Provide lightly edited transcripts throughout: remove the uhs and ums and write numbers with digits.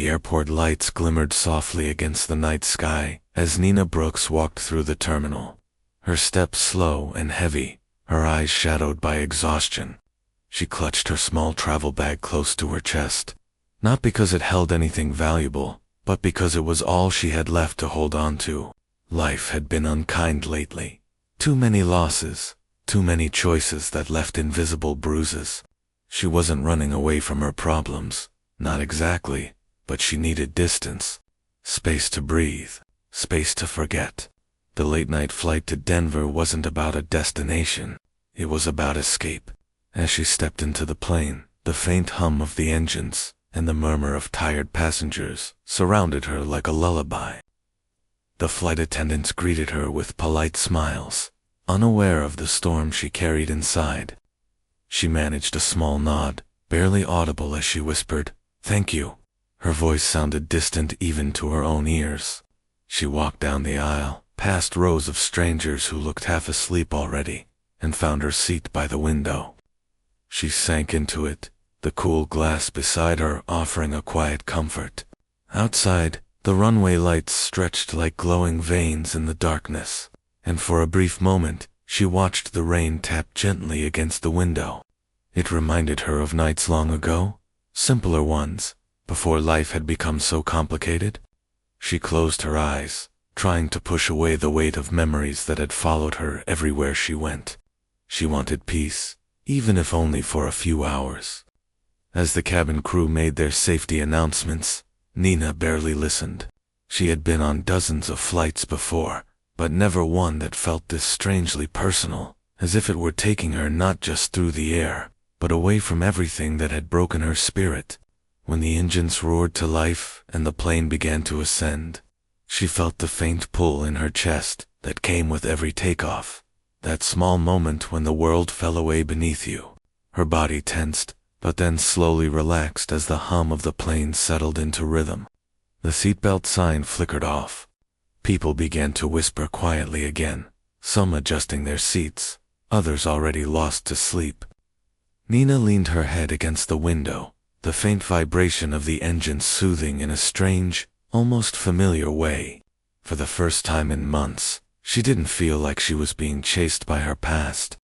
The airport lights glimmered softly against the night sky as Nina Brooks walked through the terminal. Her steps slow and heavy, her eyes shadowed by exhaustion. She clutched her small travel bag close to her chest, not because it held anything valuable, but because it was all she had left to hold on to. Life had been unkind lately. Too many losses, too many choices that left invisible bruises. She wasn't running away from her problems, not exactly, but she needed distance. Space to breathe, space to forget. The late-night flight to Denver wasn't about a destination, it was about escape. As she stepped into the plane, the faint hum of the engines and the murmur of tired passengers surrounded her like a lullaby. The flight attendants greeted her with polite smiles, unaware of the storm she carried inside. She managed a small nod, barely audible as she whispered, "Thank you." Her voice sounded distant even to her own ears. She walked down the aisle, past rows of strangers who looked half asleep already, and found her seat by the window. She sank into it, the cool glass beside her offering a quiet comfort. Outside, the runway lights stretched like glowing veins in the darkness, and for a brief moment, she watched the rain tap gently against the window. It reminded her of nights long ago, simpler ones, before life had become so complicated. She closed her eyes, trying to push away the weight of memories that had followed her everywhere she went. She wanted peace, even if only for a few hours. As the cabin crew made their safety announcements, Nina barely listened. She had been on dozens of flights before, but never one that felt this strangely personal, as if it were taking her not just through the air, but away from everything that had broken her spirit. When the engines roared to life and the plane began to ascend, she felt the faint pull in her chest that came with every takeoff. That small moment when the world fell away beneath you. Her body tensed, but then slowly relaxed as the hum of the plane settled into rhythm. The seatbelt sign flickered off. People began to whisper quietly again, some adjusting their seats, others already lost to sleep. Nina leaned her head against the window, the faint vibration of the engine soothing in a strange, almost familiar way. For the first time in months, she didn't feel like she was being chased by her past.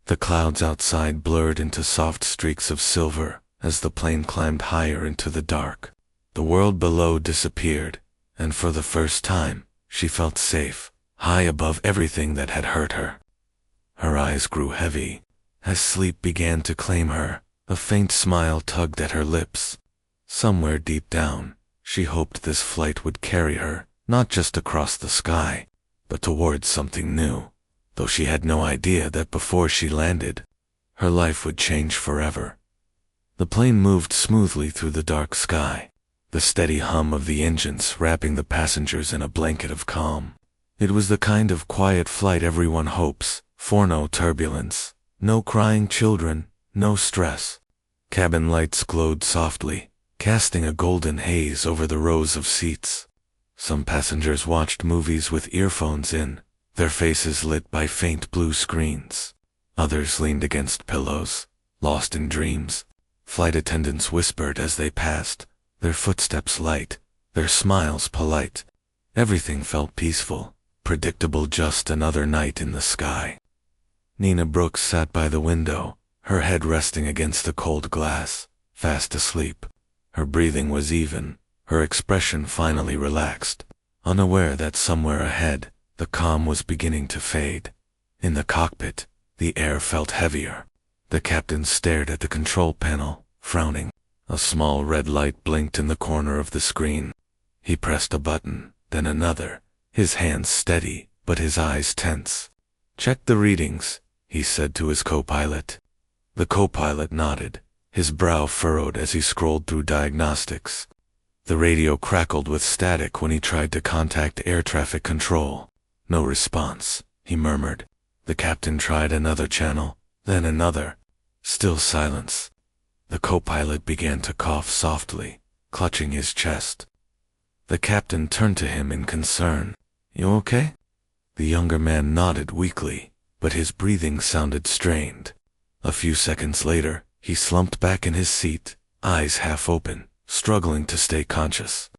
The clouds outside blurred into soft streaks of silver as the plane climbed higher into the dark. The world below disappeared, and for the first time, she felt safe, high above everything that had hurt her. Her eyes grew heavy. As sleep began to claim her, a faint smile tugged at her lips. Somewhere deep down, she hoped this flight would carry her, not just across the sky, but towards something new, though she had no idea that before she landed, her life would change forever. The plane moved smoothly through the dark sky, the steady hum of the engines wrapping the passengers in a blanket of calm. It was the kind of quiet flight everyone hopes for: no turbulence, no crying children, no stress. Cabin lights glowed softly, casting a golden haze over the rows of seats. Some passengers watched movies with earphones in, their faces lit by faint blue screens. Others leaned against pillows, lost in dreams. Flight attendants whispered as they passed, their footsteps light, their smiles polite. Everything felt peaceful, predictable, just another night in the sky. Nina Brooks sat by the window, her head resting against the cold glass, fast asleep. Her breathing was even, her expression finally relaxed, unaware that somewhere ahead, the calm was beginning to fade. In the cockpit, the air felt heavier. The captain stared at the control panel, frowning. A small red light blinked in the corner of the screen. He pressed a button, then another, his hands steady, but his eyes tense. "Check the readings," he said to his co-pilot. The co-pilot nodded, his brow furrowed as he scrolled through diagnostics. The radio crackled with static when he tried to contact air traffic control. "No response," he murmured. The captain tried another channel, then another. Still silence. The co-pilot began to cough softly, clutching his chest. The captain turned to him in concern. "You okay?" The younger man nodded weakly, but his breathing sounded strained. A few seconds later, he slumped back in his seat, eyes half open, struggling to stay conscious.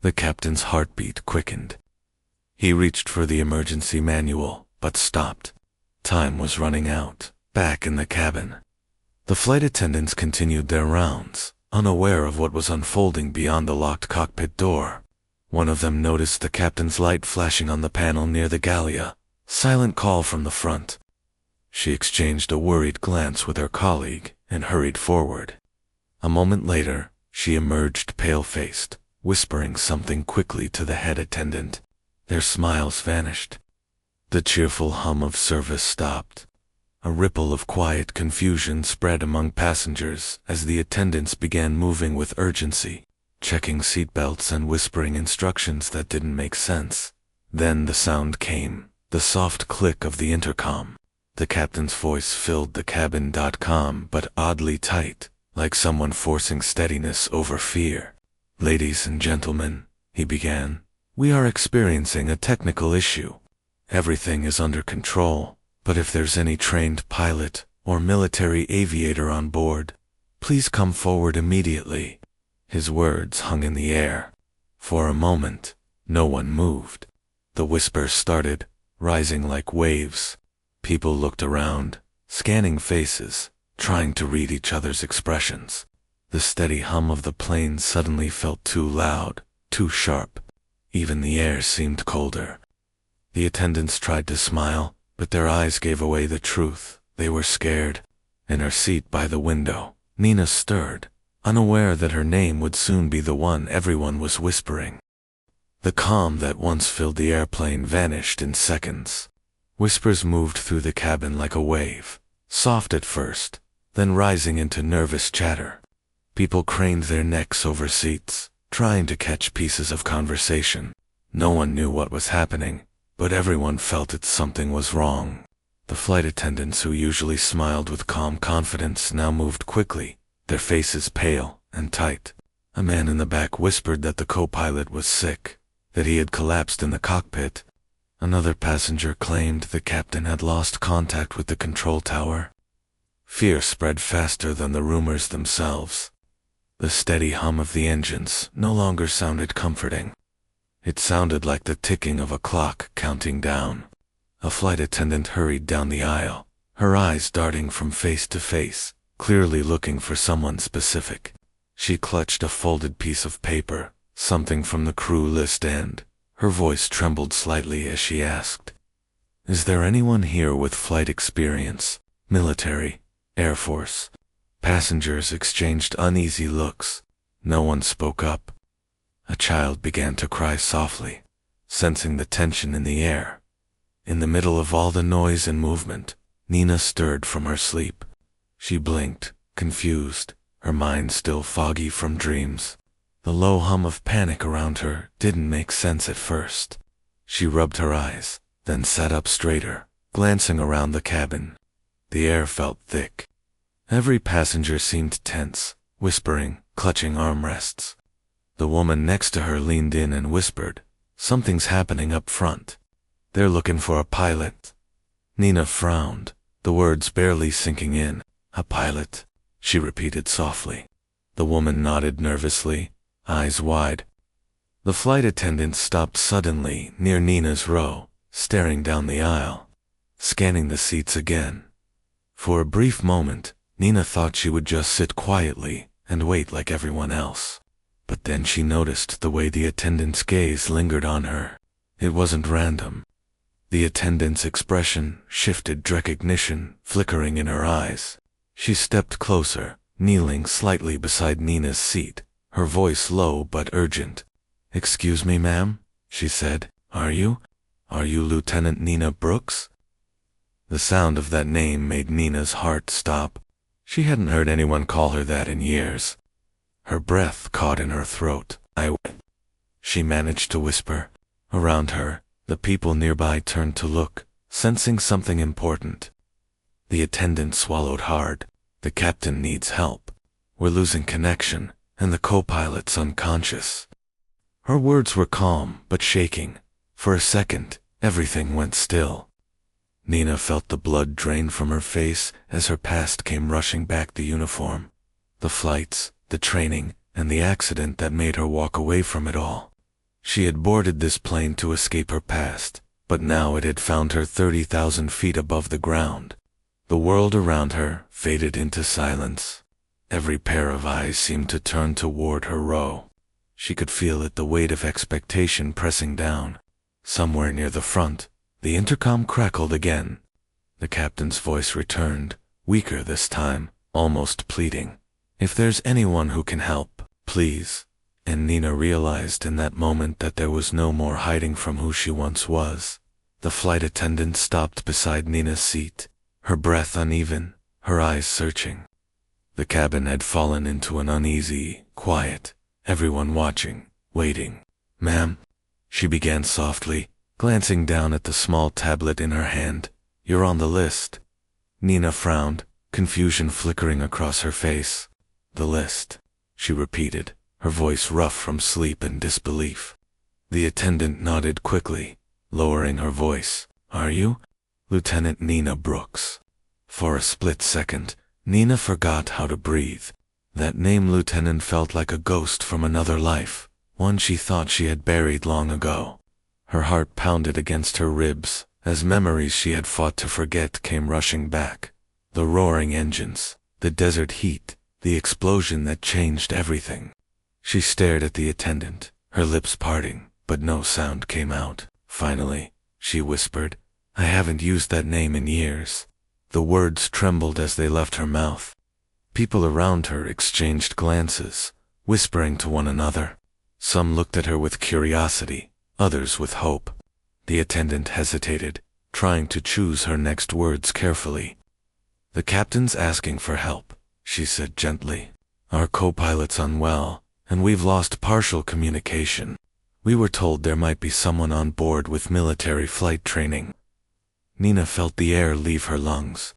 The captain's heartbeat quickened. He reached for the emergency manual, but stopped. Time was running out. Back in the cabin, the flight attendants continued their rounds, unaware of what was unfolding beyond the locked cockpit door. One of them noticed the captain's light flashing on the panel near the Gallia. Silent call from the front. She exchanged a worried glance with her colleague and hurried forward. A moment later, she emerged pale-faced, whispering something quickly to the head attendant. Their smiles vanished. The cheerful hum of service stopped. A ripple of quiet confusion spread among passengers as the attendants began moving with urgency, checking seatbelts and whispering instructions that didn't make sense. Then the sound came, the soft click of the intercom. The captain's voice filled the cabin. Calm but oddly tight, like someone forcing steadiness over fear. "Ladies and gentlemen," he began, "we are experiencing a technical issue. Everything is under control, but if there's any trained pilot or military aviator on board, please come forward immediately." His words hung in the air. For a moment, no one moved. The whispers started, rising like waves. People looked around, scanning faces, trying to read each other's expressions. The steady hum of the plane suddenly felt too loud, too sharp. Even the air seemed colder. The attendants tried to smile, but their eyes gave away the truth. They were scared. In her seat by the window, Nina stirred, unaware that her name would soon be the one everyone was whispering. The calm that once filled the airplane vanished in seconds. Whispers moved through the cabin like a wave, soft at first, then rising into nervous chatter. People craned their necks over seats, trying to catch pieces of conversation. No one knew what was happening, but everyone felt that something was wrong. The flight attendants, who usually smiled with calm confidence, now moved quickly, their faces pale and tight. A man in the back whispered that the co-pilot was sick, that he had collapsed in the cockpit. Another passenger claimed the captain had lost contact with the control tower. Fear spread faster than the rumors themselves. The steady hum of the engines no longer sounded comforting. It sounded like the ticking of a clock counting down. A flight attendant hurried down the aisle, her eyes darting from face to face, clearly looking for someone specific. She clutched a folded piece of paper, something from the crew list, and her voice trembled slightly as she asked, "Is there anyone here with flight experience? Military? Air Force?" Passengers exchanged uneasy looks. No one spoke up. A child began to cry softly, sensing the tension in the air. In the middle of all the noise and movement, Nina stirred from her sleep. She blinked, confused, her mind still foggy from dreams. The low hum of panic around her didn't make sense at first. She rubbed her eyes, then sat up straighter, glancing around the cabin. The air felt thick. Every passenger seemed tense, whispering, clutching armrests. The woman next to her leaned in and whispered, "Something's happening up front. They're looking for a pilot." Nina frowned, the words barely sinking in. "A pilot?" she repeated softly. The woman nodded nervously, eyes wide. The flight attendant stopped suddenly near Nina's row, staring down the aisle, scanning the seats again. For a brief moment, Nina thought she would just sit quietly and wait like everyone else. But then she noticed the way the attendant's gaze lingered on her. It wasn't random. The attendant's expression shifted, recognition flickering in her eyes. She stepped closer, kneeling slightly beside Nina's seat, her voice low but urgent. "Excuse me, ma'am," she said. Are you Lieutenant Nina Brooks?" The sound of that name made Nina's heart stop. She hadn't heard anyone call her that in years. Her breath caught in her throat. She managed to whisper. Around her, the people nearby turned to look, sensing something important. The attendant swallowed hard. "The captain needs help. We're losing connection, and the co-pilot's unconscious." Her words were calm but shaking. For a second, everything went still. Nina felt the blood drain from her face as her past came rushing back: the uniform, the flights, the training, and the accident that made her walk away from it all. She had boarded this plane to escape her past, but now it had found her 30,000 feet above the ground. The world around her faded into silence. Every pair of eyes seemed to turn toward her row. She could feel it, the weight of expectation pressing down. Somewhere near the front, the intercom crackled again. The captain's voice returned, weaker this time, almost pleading. "If there's anyone who can help, please." And Nina realized in that moment that there was no more hiding from who she once was. The flight attendant stopped beside Nina's seat, her breath uneven, her eyes searching. The cabin had fallen into an uneasy quiet, everyone watching, waiting. "Ma'am," she began softly, glancing down at the small tablet in her hand. "You're on the list." Nina frowned, confusion flickering across her face. "The list," she repeated, her voice rough from sleep and disbelief. The attendant nodded quickly, lowering her voice. "Are you Lieutenant Nina Brooks?" For a split second, Nina forgot how to breathe. That name Lieutenant felt like a ghost from another life, one she thought she had buried long ago. Her heart pounded against her ribs as memories she had fought to forget came rushing back. The roaring engines, the desert heat, the explosion that changed everything. She stared at the attendant, her lips parting, but no sound came out. Finally, she whispered, "I haven't used that name in years." The words trembled as they left her mouth. People around her exchanged glances, whispering to one another. Some looked at her with curiosity, others with hope. The attendant hesitated, trying to choose her next words carefully. "The captain's asking for help," she said gently. "Our co-pilot's unwell, and we've lost partial communication. We were told there might be someone on board with military flight training." Nina felt the air leave her lungs.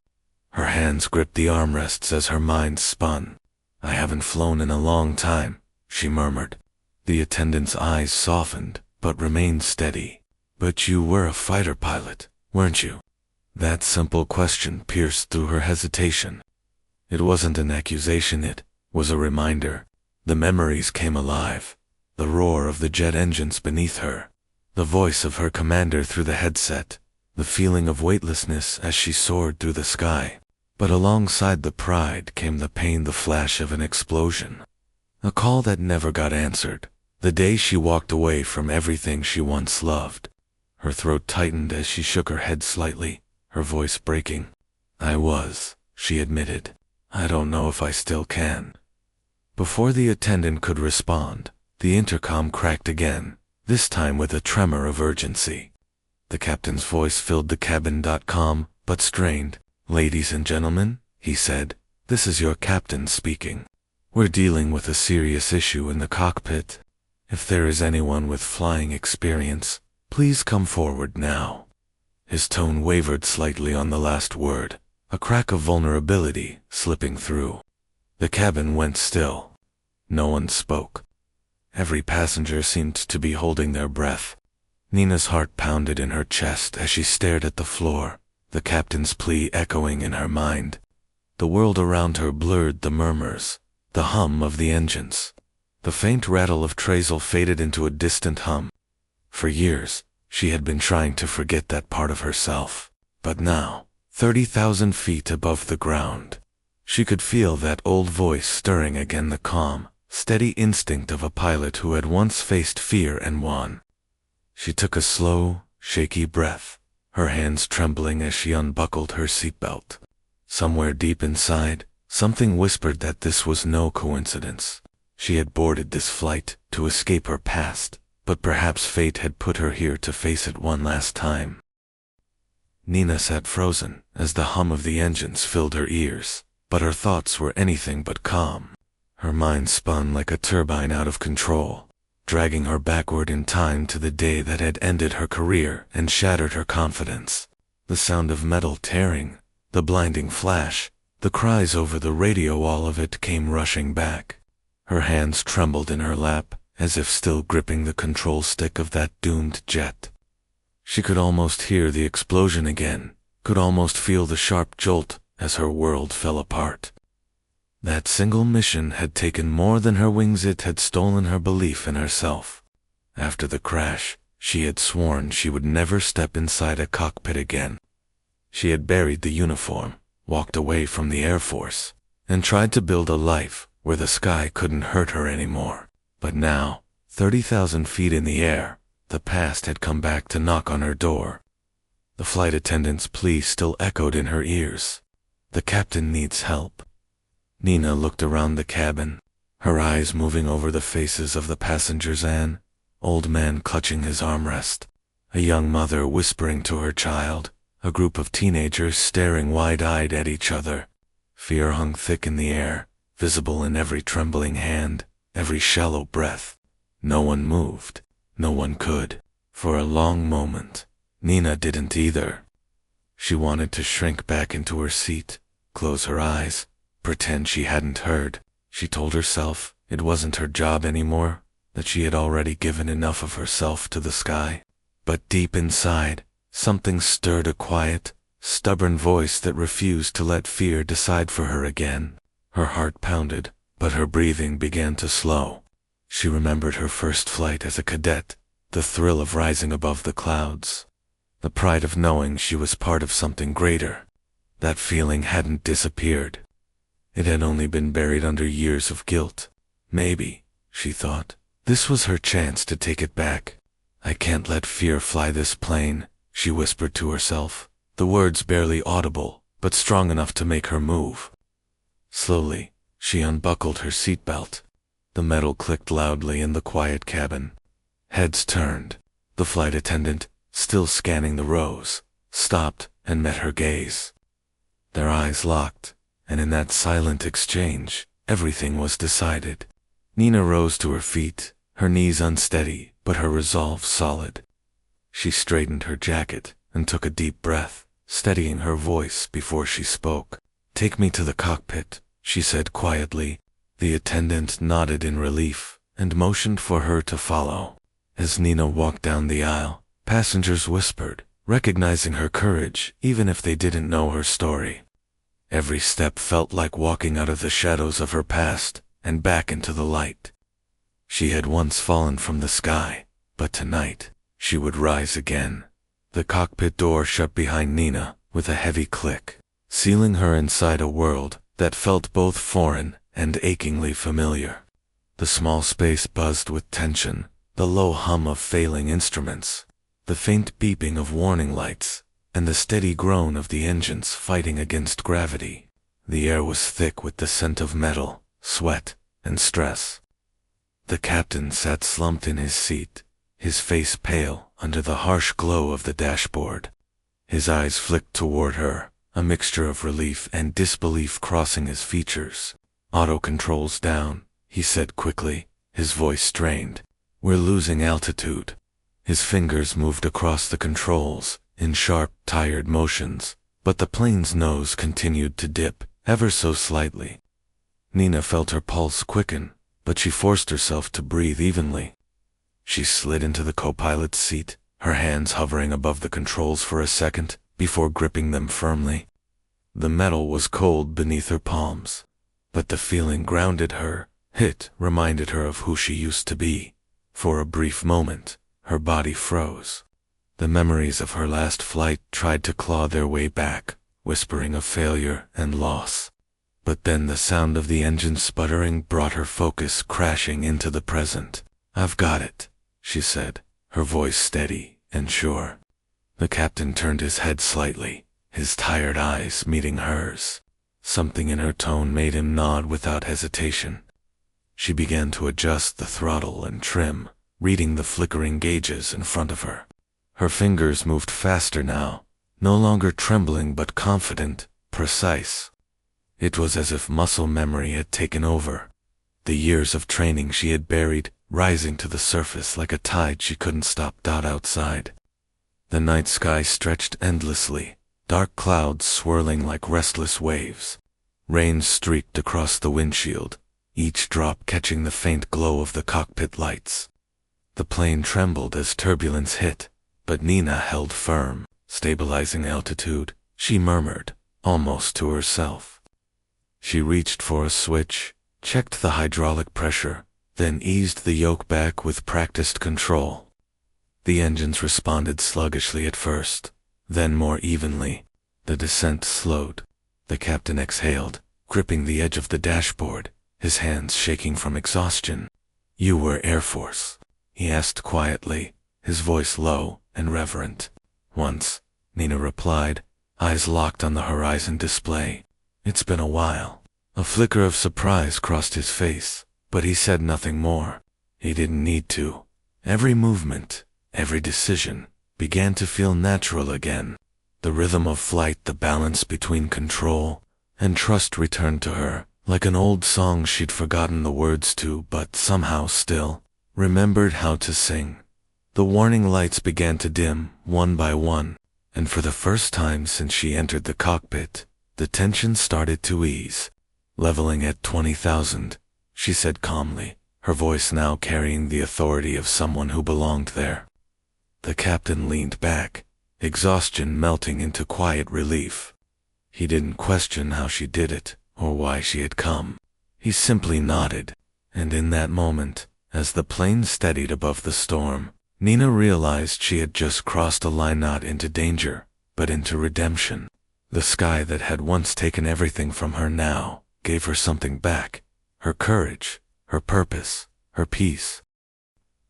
Her hands gripped the armrests as her mind spun. "I haven't flown in a long time," she murmured. The attendant's eyes softened, but remained steady. "But you were a fighter pilot, weren't you?" That simple question pierced through her hesitation. It wasn't an accusation, it was a reminder. The memories came alive. The roar of the jet engines beneath her, the voice of her commander through the headset, the feeling of weightlessness as she soared through the sky. But alongside the pride came the pain, the flash of an explosion. A call that never got answered, the day she walked away from everything she once loved. Her throat tightened as she shook her head slightly, her voice breaking. She admitted. "I don't know if I still can." Before the attendant could respond, the intercom cracked again, this time with a tremor of urgency. The captain's voice filled the cabin. Calm, but strained. "Ladies and gentlemen," he said, "this is your captain speaking. We're dealing with a serious issue in the cockpit. If there is anyone with flying experience, please come forward now." His tone wavered slightly on the last word, a crack of vulnerability slipping through. The cabin went still. No one spoke. Every passenger seemed to be holding their breath. Nina's heart pounded in her chest as she stared at the floor, the captain's plea echoing in her mind. The world around her blurred, the murmurs, the hum of the engines. The faint rattle of trestle faded into a distant hum. For years, she had been trying to forget that part of herself. But now, 30,000 feet above the ground, she could feel that old voice stirring again, the calm, steady instinct of a pilot who had once faced fear and won. She took a slow, shaky breath, her hands trembling as she unbuckled her seatbelt. Somewhere deep inside, something whispered that this was no coincidence. She had boarded this flight to escape her past, but perhaps fate had put her here to face it one last time. Nina sat frozen as the hum of the engines filled her ears, but her thoughts were anything but calm. Her mind spun like a turbine out of control, dragging her backward in time to the day that had ended her career and shattered her confidence. The sound of metal tearing, the blinding flash, the cries over the radio, all of it came rushing back. Her hands trembled in her lap, as if still gripping the control stick of that doomed jet. She could almost hear the explosion again, could almost feel the sharp jolt as her world fell apart. That single mission had taken more than her wings. It had stolen her belief in herself. After the crash, she had sworn she would never step inside a cockpit again. She had buried the uniform, walked away from the Air Force, and tried to build a life where the sky couldn't hurt her anymore. But now, 30,000 feet in the air, the past had come back to knock on her door. The flight attendant's plea still echoed in her ears. The captain needs help. Nina looked around the cabin, her eyes moving over the faces of the passengers. An old man clutching his armrest, a young mother whispering to her child, a group of teenagers staring wide-eyed at each other. Fear hung thick in the air, visible in every trembling hand, every shallow breath. No one moved. No one could. For a long moment, Nina didn't either. She wanted to shrink back into her seat, close her eyes, pretend she hadn't heard. She told herself it wasn't her job anymore, that she had already given enough of herself to the sky. But deep inside, something stirred, a quiet, stubborn voice that refused to let fear decide for her again. Her heart pounded, but her breathing began to slow. She remembered her first flight as a cadet, the thrill of rising above the clouds, the pride of knowing she was part of something greater. That feeling hadn't disappeared. It had only been buried under years of guilt. Maybe, she thought, this was her chance to take it back. I can't let fear fly this plane, she whispered to herself, the words barely audible, but strong enough to make her move. Slowly, she unbuckled her seatbelt. The metal clicked loudly in the quiet cabin. Heads turned. The flight attendant, still scanning the rows, stopped and met her gaze. Their eyes locked, and in that silent exchange, everything was decided. Nina rose to her feet, her knees unsteady, but her resolve solid. She straightened her jacket and took a deep breath, steadying her voice before she spoke. "Take me to the cockpit," she said quietly. The attendant nodded in relief and motioned for her to follow. As Nina walked down the aisle, passengers whispered, recognizing her courage even if they didn't know her story. Every step felt like walking out of the shadows of her past and back into the light. She had once fallen from the sky, but tonight, she would rise again. The cockpit door shut behind Nina with a heavy click, sealing her inside a world that felt both foreign and achingly familiar. The small space buzzed with tension, the low hum of failing instruments, the faint beeping of warning lights, and the steady groan of the engines fighting against gravity. The air was thick with the scent of metal, sweat, and stress. The captain sat slumped in his seat, his face pale under the harsh glow of the dashboard. His eyes flicked toward her, a mixture of relief and disbelief crossing his features. "Auto controls down," he said quickly, his voice strained. "We're losing altitude." His fingers moved across the controls in sharp, tired motions, but the plane's nose continued to dip, ever so slightly. Nina felt her pulse quicken, but she forced herself to breathe evenly. She slid into the co-pilot's seat, her hands hovering above the controls for a second before gripping them firmly. The metal was cold beneath her palms, but the feeling grounded her. It reminded her of who she used to be. For a brief moment, her body froze. The memories of her last flight tried to claw their way back, whispering of failure and loss. But then the sound of the engine sputtering brought her focus crashing into the present. "I've got it," she said, her voice steady and sure. The captain turned his head slightly, his tired eyes meeting hers. Something in her tone made him nod without hesitation. She began to adjust the throttle and trim, reading the flickering gauges in front of her. Her fingers moved faster now, no longer trembling but confident, precise. It was as if muscle memory had taken over. The years of training she had buried, rising to the surface like a tide she couldn't stop. Outside, the night sky stretched endlessly, dark clouds swirling like restless waves. Rain streaked across the windshield, each drop catching the faint glow of the cockpit lights. The plane trembled as turbulence hit, but Nina held firm, stabilizing altitude. She murmured, almost to herself, She reached for a switch, checked the hydraulic pressure, then eased the yoke back with practiced control. The engines responded sluggishly at first, then more evenly. The descent slowed. The captain exhaled, gripping the edge of the dashboard, his hands shaking from exhaustion. "You were Air Force?" he asked quietly, his voice low and reverent. "Once," Nina replied, eyes locked on the horizon display. "It's been a while." A flicker of surprise crossed his face, but he said nothing more. He didn't need to. Every movement, every decision, began to feel natural again. The rhythm of flight, the balance between control and trust returned to her, like an old song she'd forgotten the words to, but somehow still remembered how to sing. The warning lights began to dim, one by one, and for the first time since she entered the cockpit, the tension started to ease. "Leveling at 20,000, she said calmly, her voice now carrying the authority of someone who belonged there. The captain leaned back, exhaustion melting into quiet relief. He didn't question how she did it, or why she had come. He simply nodded, and in that moment, as the plane steadied above the storm, Nina realized she had just crossed a line not into danger, but into redemption. The sky that had once taken everything from her now gave her something back: her courage, her purpose, her peace.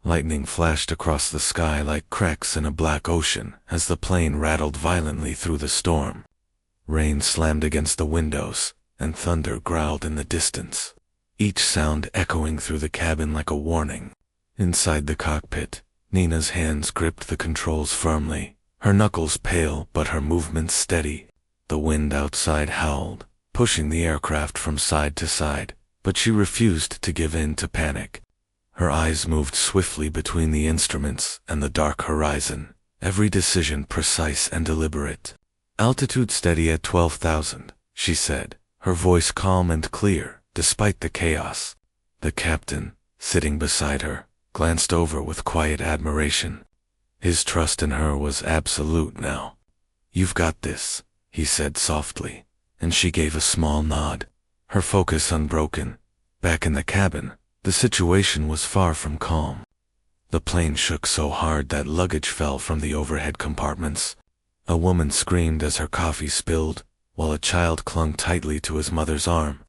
Lightning flashed across the sky like cracks in a black ocean as the plane rattled violently through the storm. Rain slammed against the windows, and thunder growled in the distance, each sound echoing through the cabin like a warning. Inside the cockpit, Nina's hands gripped the controls firmly, her knuckles pale but her movements steady. The wind outside howled, pushing the aircraft from side to side, but she refused to give in to panic. Her eyes moved swiftly between the instruments and the dark horizon, every decision precise and deliberate. "Altitude steady at 12,000, she said, her voice calm and clear, despite the chaos. The captain, sitting beside her, glanced over with quiet admiration. His trust in her was absolute now. "You've got this," he said softly, and she gave a small nod, her focus unbroken. Back in the cabin, the situation was far from calm. The plane shook so hard that luggage fell from the overhead compartments. A woman screamed as her coffee spilled, while a child clung tightly to his mother's arm.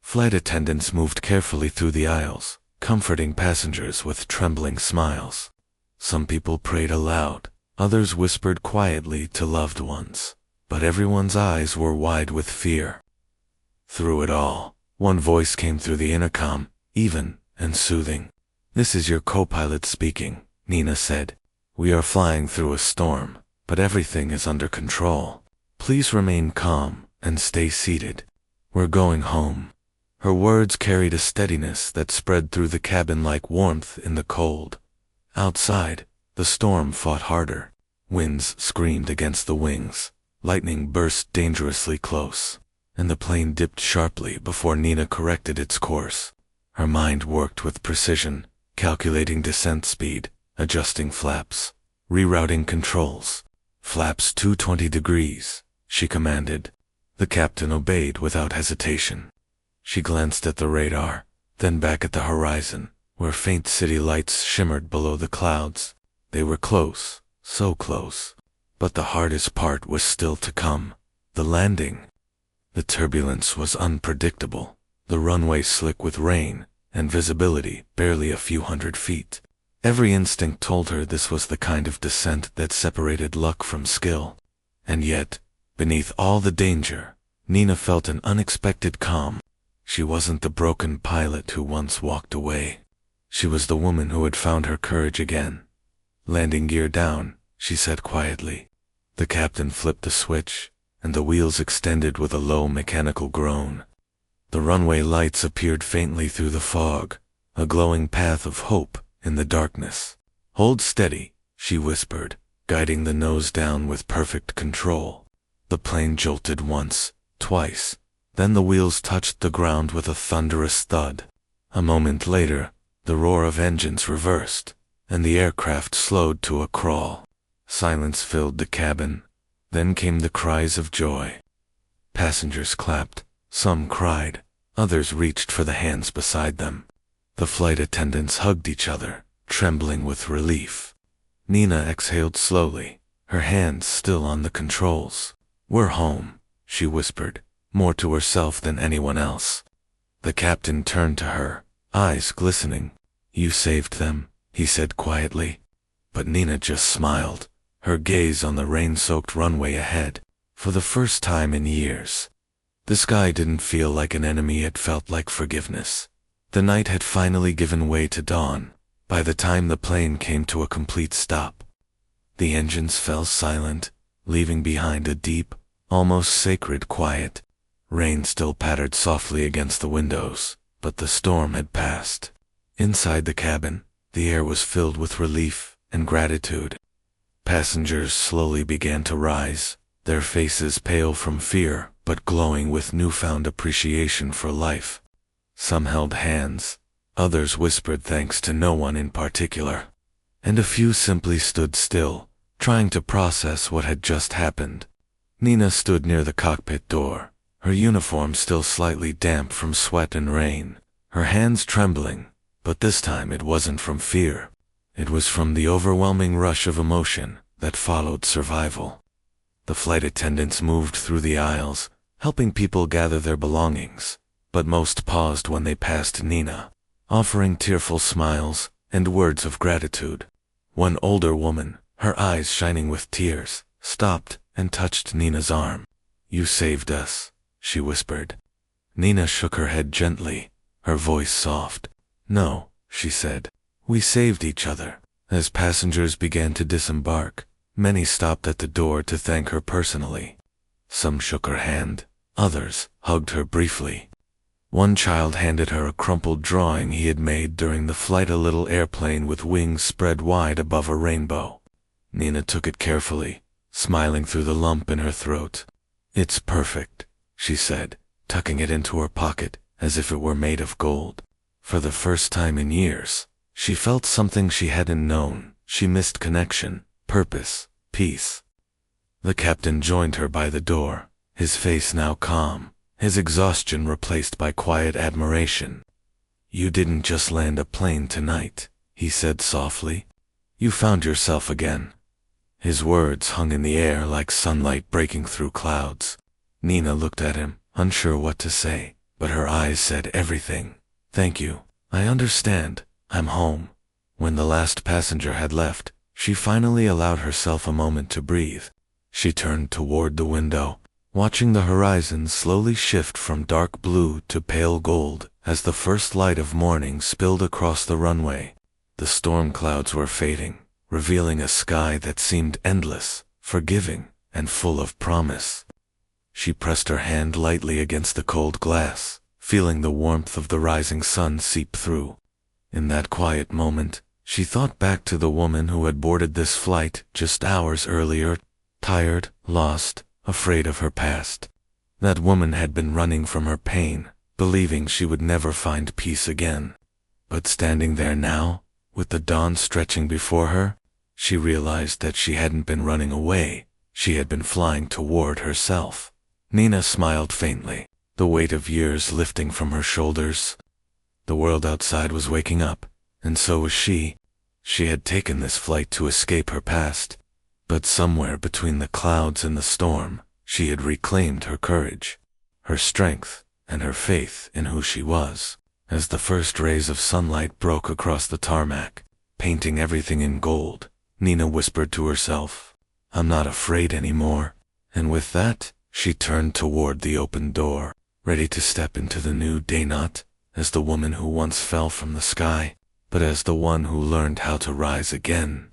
Flight attendants moved carefully through the aisles, comforting passengers with trembling smiles. Some people prayed aloud, others whispered quietly to loved ones, but everyone's eyes were wide with fear. Through it all, one voice came through the intercom, even and soothing. "This is your co-pilot speaking," Nina said. "We are flying through a storm, but everything is under control. Please remain calm and stay seated. We're going home." Her words carried a steadiness that spread through the cabin like warmth in the cold. Outside, the storm fought harder. Winds screamed against the wings, lightning burst dangerously close, and the plane dipped sharply before Nina corrected its course. Her mind worked with precision, calculating descent speed, adjusting flaps, rerouting controls. "Flaps 220 degrees, she commanded. The captain obeyed without hesitation. She glanced at the radar, then back at the horizon, where faint city lights shimmered below the clouds. They were close, so close. But the hardest part was still to come: the landing. The turbulence was unpredictable, the runway slick with rain, and visibility barely a few hundred feet. Every instinct told her this was the kind of descent that separated luck from skill. And yet, beneath all the danger, Nina felt an unexpected calm. She wasn't the broken pilot who once walked away. She was the woman who had found her courage again. "Landing gear down," she said quietly. The captain flipped the switch, and the wheels extended with a low mechanical groan. The runway lights appeared faintly through the fog, a glowing path of hope in the darkness. "Hold steady," she whispered, guiding the nose down with perfect control. The plane jolted once, twice, then the wheels touched the ground with a thunderous thud. A moment later, the roar of engines reversed, and the aircraft slowed to a crawl. Silence filled the cabin. Then came the cries of joy. Passengers clapped, Some cried, others reached for the hands beside them. The flight attendants hugged each other, trembling with relief. Nina exhaled slowly, her hands still on the controls. "We're home," she whispered, more to herself than anyone else. The captain turned to her, eyes glistening. "You saved them," he said quietly. But Nina just smiled, her gaze on the rain-soaked runway ahead. For the first time in years, the sky didn't feel like an enemy, it felt like forgiveness. The night had finally given way to dawn. By the time the plane came to a complete stop, the engines fell silent, leaving behind a deep, almost sacred quiet. Rain still pattered softly against the windows, but the storm had passed. Inside the cabin, the air was filled with relief and gratitude. Passengers slowly began to rise, their faces pale from fear but glowing with newfound appreciation for life. Some held hands, others whispered thanks to no one in particular, and a few simply stood still, trying to process what had just happened. Nina stood near the cockpit door, her uniform still slightly damp from sweat and rain, her hands trembling, but this time it wasn't from fear. It was from the overwhelming rush of emotion that followed survival. The flight attendants moved through the aisles, helping people gather their belongings, but most paused when they passed Nina, offering tearful smiles and words of gratitude. One older woman, her eyes shining with tears, stopped and touched Nina's arm. "You saved us," she whispered. Nina shook her head gently, her voice soft. "No," she said, "we saved each other." As passengers began to disembark, many stopped at the door to thank her personally. Some shook her hand, others hugged her briefly. One child handed her a crumpled drawing he had made during the flight, a little airplane with wings spread wide above a rainbow. Nina took it carefully, smiling through the lump in her throat. "It's perfect," she said, tucking it into her pocket as if it were made of gold. For the first time in years, she felt something she hadn't known. She missed connection, purpose, peace. The captain joined her by the door, his face now calm, his exhaustion replaced by quiet admiration. "You didn't just land a plane tonight," he said softly. "You found yourself again." His words hung in the air like sunlight breaking through clouds. Nina looked at him, unsure what to say, but her eyes said everything. "Thank you. I understand. I'm home." When the last passenger had left, she finally allowed herself a moment to breathe. She turned toward the window, watching the horizon slowly shift from dark blue to pale gold as the first light of morning spilled across the runway. The storm clouds were fading, revealing a sky that seemed endless, forgiving, and full of promise. She pressed her hand lightly against the cold glass, feeling the warmth of the rising sun seep through. In that quiet moment, she thought back to the woman who had boarded this flight just hours earlier, tired, lost, afraid of her past. That woman had been running from her pain, believing she would never find peace again. But standing there now, with the dawn stretching before her, she realized that she hadn't been running away, she had been flying toward herself. Nina smiled faintly, the weight of years lifting from her shoulders. The world outside was waking up, and so was she. She had taken this flight to escape her past, but somewhere between the clouds and the storm, she had reclaimed her courage, her strength, and her faith in who she was. As the first rays of sunlight broke across the tarmac, painting everything in gold, Nina whispered to herself, "I'm not afraid anymore." And with that, she turned toward the open door, ready to step into the new day, not as the woman who once fell from the sky, but as the one who learned how to rise again.